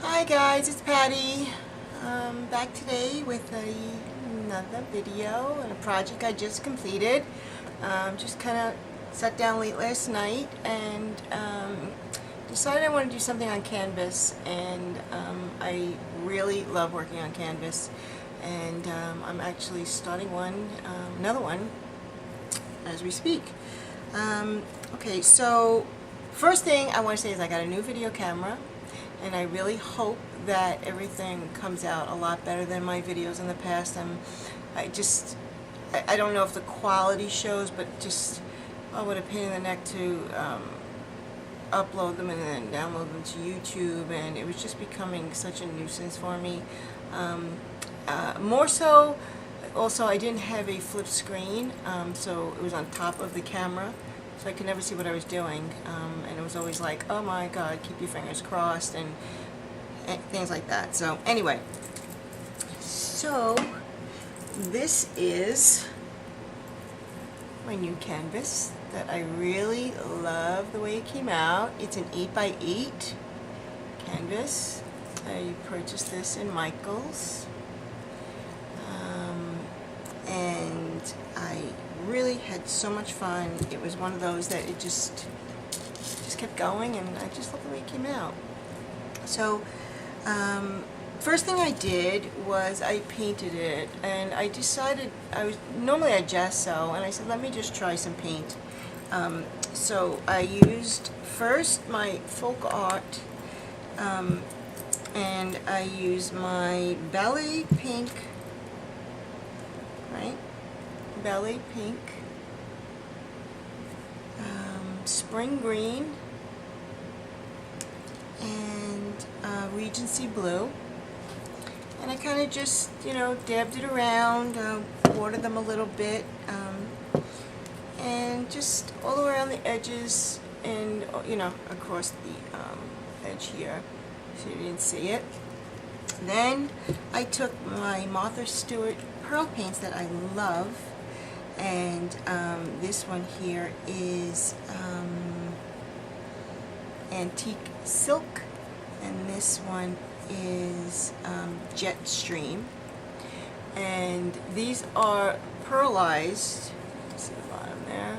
Hi guys, it's Patty. Back today with another video and a project I just completed. Just kind of sat down late last night and decided I want to do something on canvas, and I really love working on canvas, and I'm actually starting another one as we speak. Okay, so first thing I want to say is I got a new video camera, and I really hope that everything comes out a lot better than my videos in the past. I don't know if the quality shows, but just what a pain in the neck to upload them and then download them to YouTube, and it was just becoming such a nuisance for me. More so, also I didn't have a flip screen, so it was on top of the camera, so I could never see what I was doing, and it was always like, oh my god, keep your fingers crossed, and things like that. So anyway, so this is my new canvas that I really love the way it came out. It's an 8x8 canvas. I purchased this in Michael's, and I really had so much fun. It was one of those that it just kept going, and I just love the way it came out. So first thing I did was I painted it, and I decided normally I gesso, and I said let me just try some paint. So I used first my folk art, and I used my ballet pink, spring green, and Regency blue, and I kind of just, dabbed it around, watered them a little bit, and just all around the edges, and across the edge here, so you didn't see it. Then I took my Martha Stewart pearl paints that I love, and this one here is antique silk, and this one is jet stream, and these are pearlized. See the bottom there,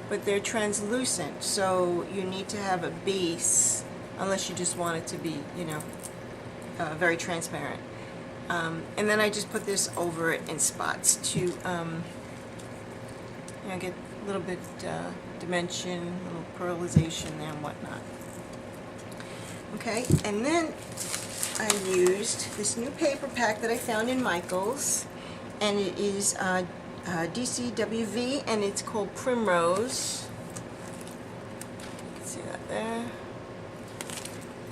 but they're translucent, so you need to have a base unless you just want it to be very transparent, and then I just put this over it in spots to get a little bit dimension, a little pearlization there and whatnot. Okay, and then I used this new paper pack that I found in Michael's, and it is DCWV, and it's called Primrose. You can see that there.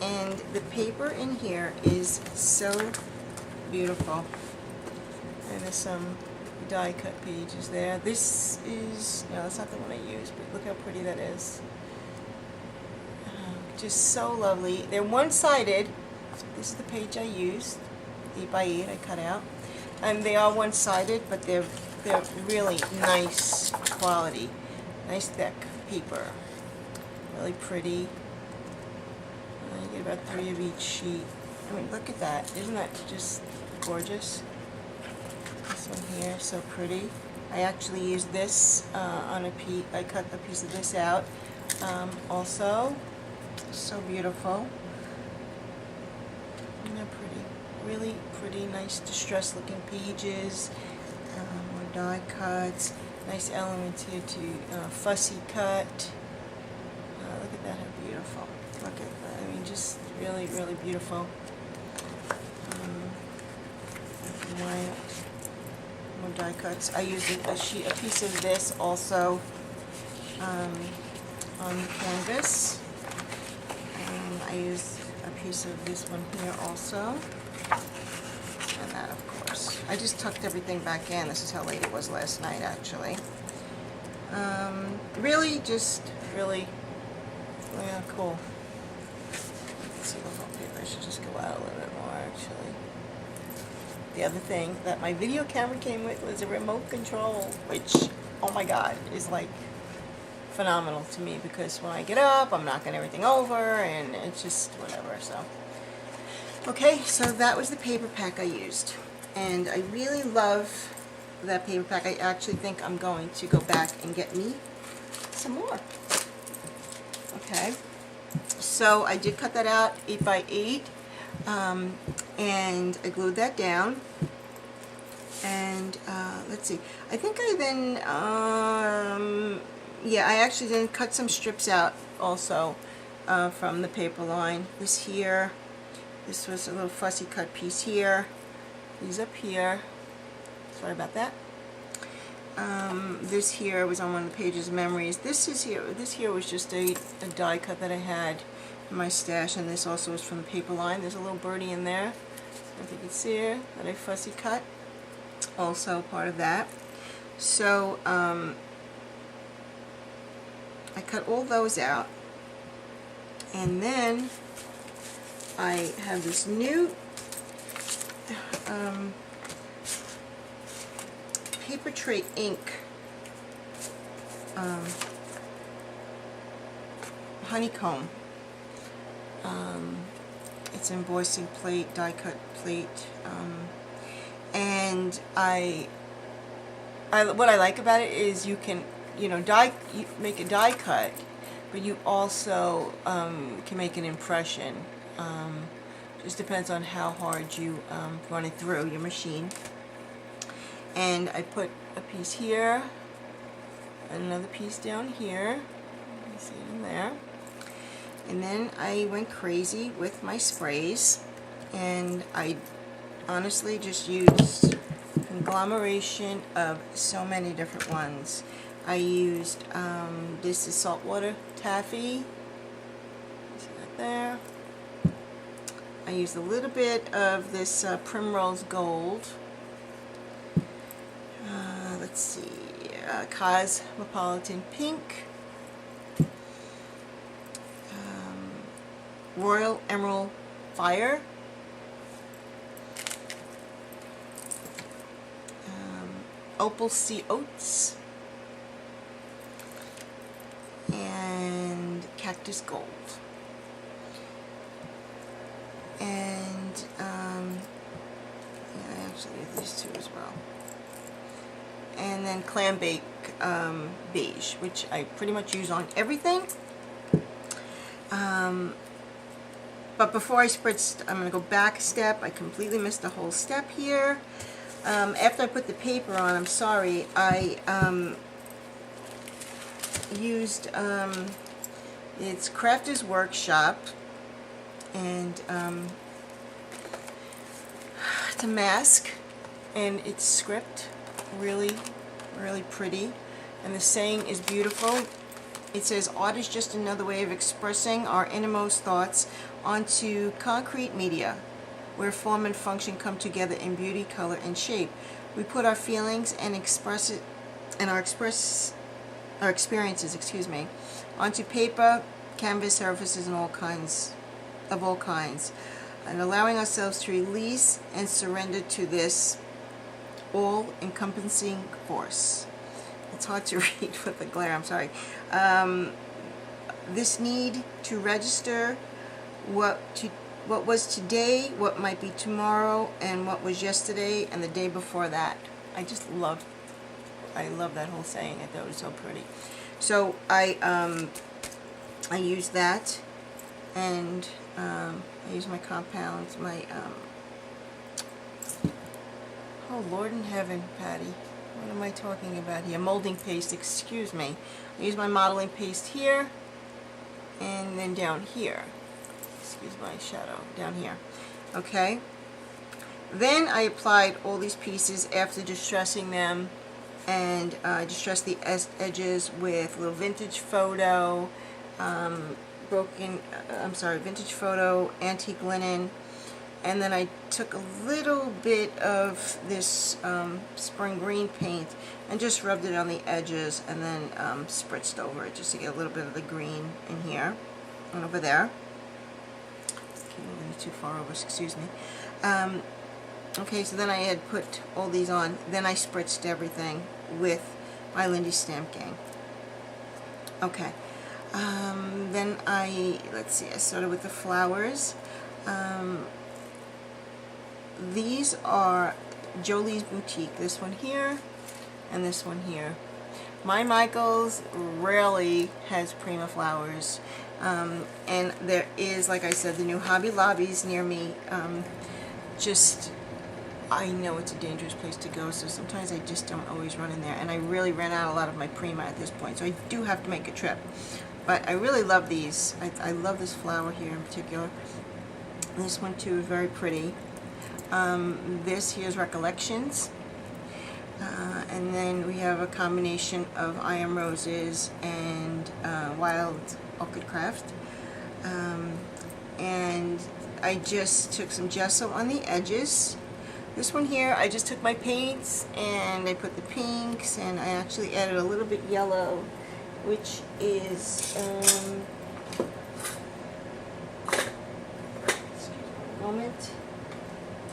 And the paper in here is so beautiful. And there's some die cut pages there. This is, no, that's not the one I used, but look how pretty that is. Just so lovely. They're one-sided. This is the page I used, 8x8 I cut out, and they are one-sided, but they're really nice quality, nice thick paper, really pretty. You get about 3 of each sheet. I mean, look at that! Isn't that just gorgeous? This one here, so pretty. I actually used this on a piece. I cut a piece of this out. Also, so beautiful. Isn't that pretty? Really pretty, nice distressed looking pages. More die cuts. Nice elements here too. Fussy cut. Look at that, how beautiful. Look at that. I mean, just really, really beautiful. More die cuts. I used a piece of this also on the canvas. I used a piece of this one here also, and that, of course. I just tucked everything back in. This is how late it was last night, actually. Really, just really, cool. Let's see the whole paper. I should just go out a little bit more, actually. The other thing that my video camera came with was a remote control, which, oh my god, is like phenomenal to me, because when I get up, I'm knocking everything over, and it's just whatever. So Okay, so that was the paper pack I used, and I really love that paper pack. I actually think I'm going to go back and get me some more. Okay, so I did cut that out 8 by 8, and I glued that down. And let's see, I think I then, yeah, I actually then cut some strips out also from the paper line. This here, this was a little fussy cut piece here, these up here, sorry about that. This here was on one of the pages of memories. This here was just a die cut that I had in my stash, and this also was from the paper line. There's a little birdie in there, I don't know if you can see her, that I fussy cut. Also part of that. So I cut all those out, and then I have this new paper tray ink honeycomb. It's an embossing plate, die cut plate. And what I like about it is you can, you make a die cut, but you also can make an impression. Just depends on how hard you run it through your machine. And I put a piece here, and another piece down here. You see it in there. And then I went crazy with my sprays, and I honestly just used conglomeration of so many different ones. I used, this is saltwater taffy, see that there. I used a little bit of this Primrose Gold. Let's see, Cosmopolitan Pink, Royal Emerald Fire, Opal Sea Oats, and Cactus Gold. And yeah, I actually did these two as well. And then Clam Bake Beige, which I pretty much use on everything. But before I spritzed, I'm going to go back a step. I completely missed a whole step here. After I put the paper on, I'm sorry, I used, it's Crafter's Workshop, and it's a mask, and it's script, really, really pretty, and the saying is beautiful. It says, art is just another way of expressing our innermost thoughts onto concrete media, where form and function come together in beauty, color, and shape. We put our feelings and express it, and our experiences, onto paper, canvas surfaces, and all kinds, and allowing ourselves to release and surrender to this all-encompassing force. It's hard to read with the glare, I'm sorry. This need to register what was today, what might be tomorrow, and what was yesterday and the day before that. I love that whole saying. I thought it was so pretty. So I use that, and I use my compounds, oh Lord in heaven, Patty, what am I talking about here? Molding paste, excuse me. I use my modeling paste here, and then down here. Excuse my shadow, down here. Okay. Then I applied all these pieces after distressing them, and I distressed the edges with a little vintage photo, vintage photo, antique linen, and then I took a little bit of this spring green paint and just rubbed it on the edges, and then spritzed over it just to get a little bit of the green in here and over there. Came a little too far over, excuse me. Okay, so then I had put all these on. Then I spritzed everything with my Lindy Stamp Gang. Okay. Then let's see, I started with the flowers. these are Jolie's Boutique, this one here and this one here. My Michaels rarely has Prima flowers, and there is, like I said, the new Hobby Lobby's near me. I know it's a dangerous place to go, so sometimes I just don't always run in there, and I really ran out a lot of my Prima at this point, so I do have to make a trip. But I really love these. I love this flower here in particular. This one too is very pretty. This here's Recollections. And then we have a combination of I Am Roses and Wild Orchid Craft. And I just took some gesso on the edges. This one here, I just took my paints and I put the pinks, and I actually added a little bit yellow, which is, excuse me a moment.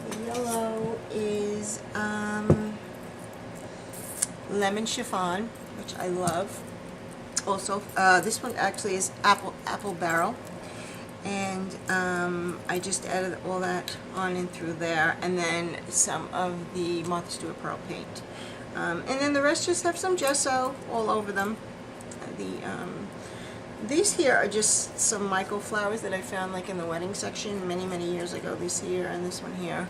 The yellow is Lemon Chiffon, which I love. Also, this one actually is Apple Barrel, and I just added all that on and through there, and then some of the Martha Stewart Pearl paint, and then the rest just have some gesso all over them. These here are just some Michael flowers that I found like in the wedding section many years ago. This here and this one here.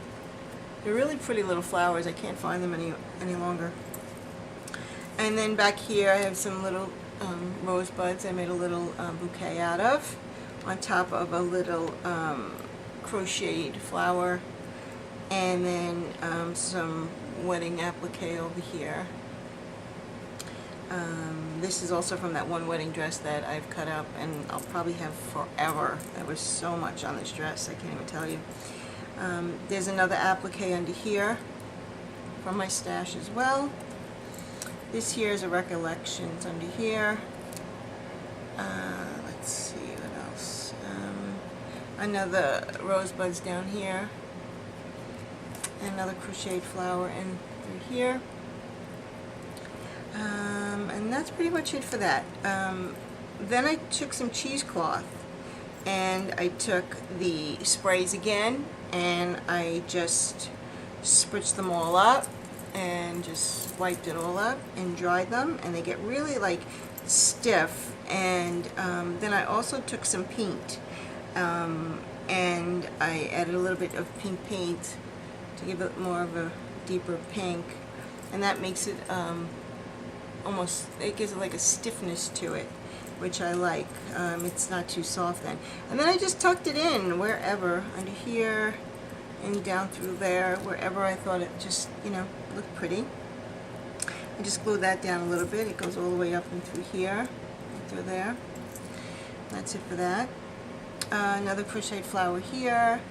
They're really pretty little flowers. I can't find them any longer. And then back here I have some little rosebuds I made a little bouquet out of, on top of a little crocheted flower, and then some wedding applique over here. This is also from that one wedding dress that I've cut up and I'll probably have forever. There was so much on this dress, I can't even tell you. There's another applique under here from my stash as well. This here is a Recollections under here. Let's see what else. Another rosebuds down here. Another crocheted flower in through here. And that's pretty much it for that. Then I took some cheesecloth and I took the sprays again and I just spritzed them all up and just wiped it all up and dried them, and they get really like stiff. And then I also took some paint and I added a little bit of pink paint to give it more of a deeper pink, and that makes it almost, it gives it like a stiffness to it, which I like. It's not too soft then. And then I just tucked it in wherever, under here and down through there, wherever I thought it just, you know, looked pretty. I just glued that down a little bit. It goes all the way up and through here, and through there. That's it for that. Another crocheted flower here.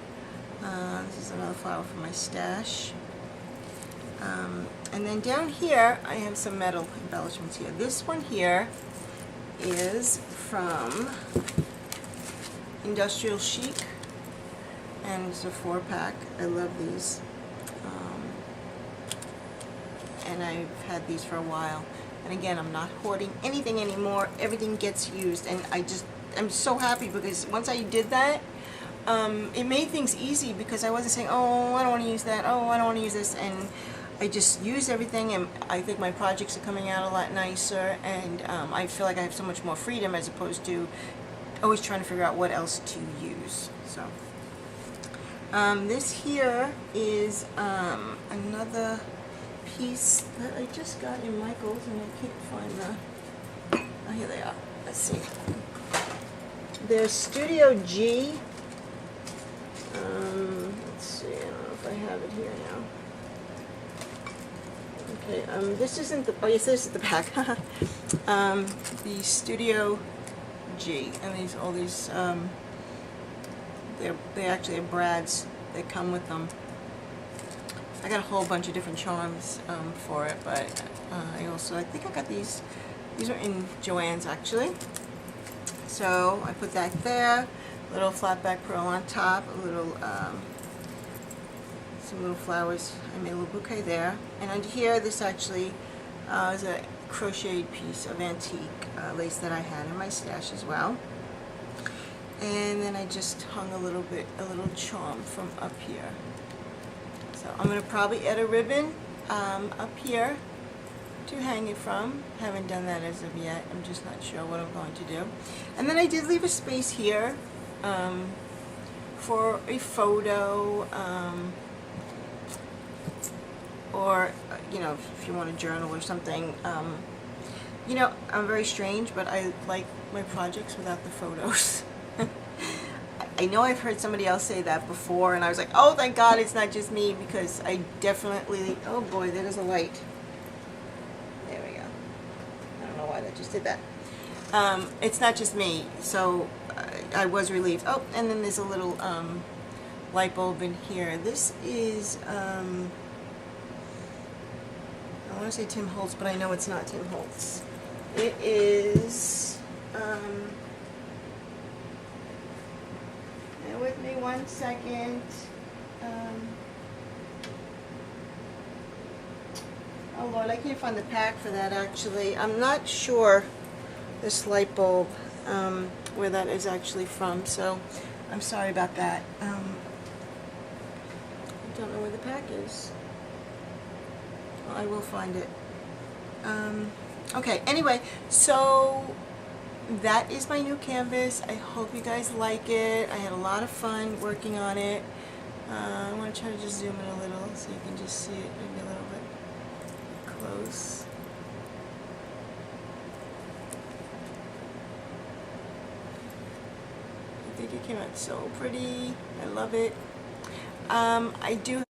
This is another flower from my stash. And then down here, I have some metal embellishments here. This one here is from Industrial Chic, and it's a 4-pack. I love these. And I've had these for a while. And again, I'm not hoarding anything anymore. Everything gets used, and I'm so happy because once I did that, it made things easy, because I wasn't saying, oh, I don't want to use that, oh, I don't want to use this, and I just used everything, and I think my projects are coming out a lot nicer, and I feel like I have so much more freedom as opposed to always trying to figure out what else to use. So this here is another piece that I just got in Michael's, and I can't find the, oh, here they are. Let's see. They're Studio G. Let's see, I don't know if I have it here now. Okay, this isn't the, oh yes, this is the back. The Studio G, and all these, they actually have brads that come with them. I got a whole bunch of different charms for it, but I think I got these are in Joann's actually. So I put that there, little flat back pearl on top, a little, some little flowers. I made a little bouquet there. And under here, this actually is a crocheted piece of antique lace that I had in my stash as well. And then I just hung a little charm from up here. So I'm going to probably add a ribbon up here to hang it from. Haven't done that as of yet. I'm just not sure what I'm going to do. And then I did leave a space here for a photo, or you know, if you want a journal or something. You know, I'm very strange, but I like my projects without the photos. I know I've heard somebody else say that before, and I was like, oh, thank God it's not just me, because I definitely, oh boy, there's a light. There we go. I don't know why that just did that. It's not just me, so I was relieved. Oh, and then there's a little light bulb in here. This is, I want to say Tim Holtz, but I know it's not Tim Holtz. It is, bear with me 1 second. Oh Lord, I can't find the pack for that actually. I'm not sure this light bulb, where that is actually from, so I'm sorry about that. I don't know where the pack is. Well, I will find it. Okay, anyway, so that is my new canvas. I hope you guys like it. I had a lot of fun working on it. I want to try to just zoom in a little so you can just see it maybe a little bit close. I think it came out so pretty. I love it. I do